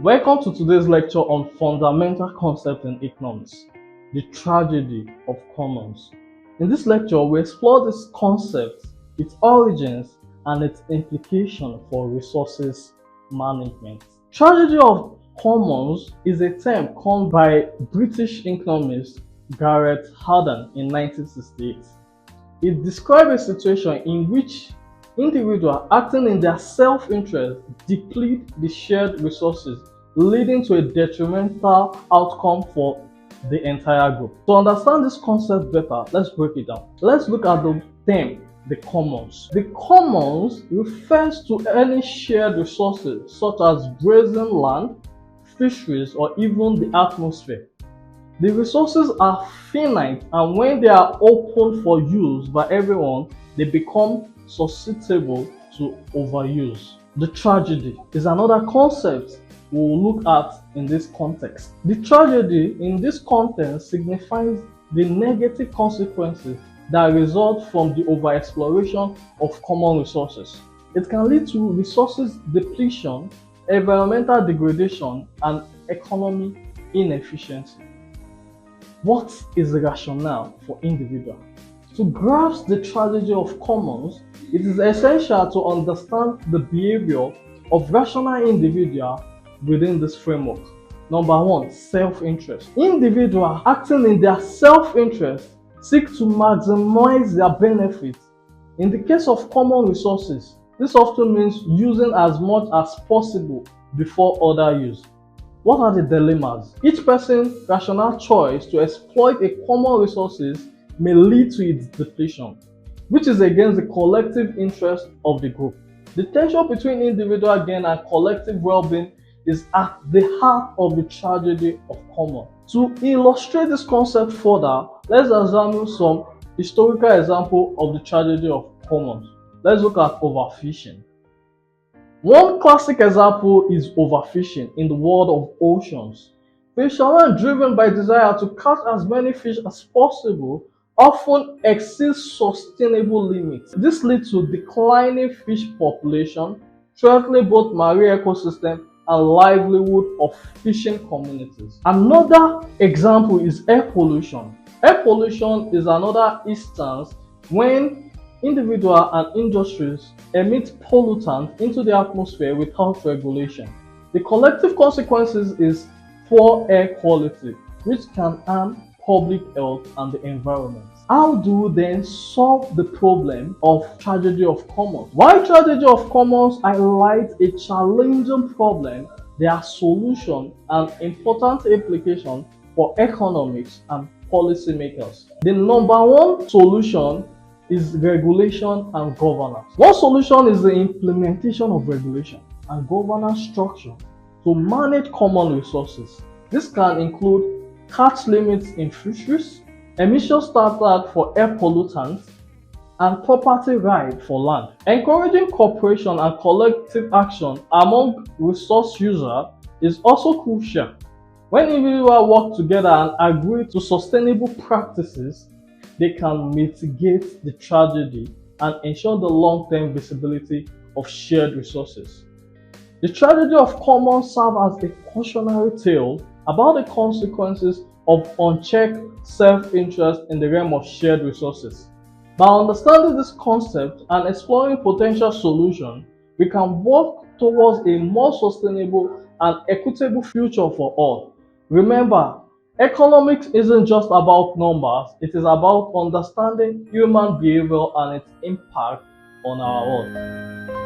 Welcome to today's lecture on fundamental concept in economics, the tragedy of commons. In this lecture, we explore this concept, its origins, and its implication for resources management. Tragedy of commons is a term coined by British economist Gareth Hardin in 1968. It describes a situation in which individuals acting in their self-interest deplete the shared resources, leading to a detrimental outcome for the entire group. To understand this concept better, let's break it down. Let's look at the term, the commons. The commons refers to any shared resources such as grazing land, fisheries, or even the atmosphere. The resources are finite, and when they are open for use by everyone, they become susceptible to overuse. The tragedy is another concept we will look at in this context. The tragedy in this context signifies the negative consequences that result from the overexploration of common resources. It can lead to resources depletion, environmental degradation, and economic inefficiency. What is the rationale for individuals? To grasp the tragedy of commons, it is essential to understand the behavior of rational individuals within this framework. Number one, self-interest. Individuals acting in their self-interest seek to maximize their benefits. In the case of common resources, this often means using as much as possible before other use. What are the dilemmas? Each person's rational choice to exploit a common resources may lead to its depletion, which is against the collective interest of the group. The tension between individual gain and collective well-being is at the heart of the tragedy of commons. To illustrate this concept further, let's examine some historical examples of the tragedy of commons. Let's look at overfishing. One classic example is overfishing in the world of oceans. Fishermen driven by desire to catch as many fish as possible often exceed sustainable limits. This leads to declining fish population, threatening both marine ecosystem and livelihood of fishing communities. Another example is air pollution. Air pollution is another instance when individuals and industries emit pollutants into the atmosphere without regulation. The collective consequences is poor air quality, which can harm public health and the environment. How do we then solve the problem of tragedy of commons? While tragedy of commons highlights a challenging problem, there are solutions and important implications for economics and policymakers. The number one solution is regulation and governance. One solution is the implementation of regulation and governance structure to manage common resources. This can include catch limits in fisheries, emission standards for air pollutants, and property rights for land. Encouraging cooperation and collective action among resource users is also crucial. When individuals work together and agree to sustainable practices, they can mitigate the tragedy and ensure the long-term visibility of shared resources. The tragedy of commons serves as a cautionary tale about the consequences of unchecked self-interest in the realm of shared resources. By understanding this concept and exploring potential solutions, we can work towards a more sustainable and equitable future for all. Remember, economics isn't just about numbers, it is about understanding human behavior and its impact on our world.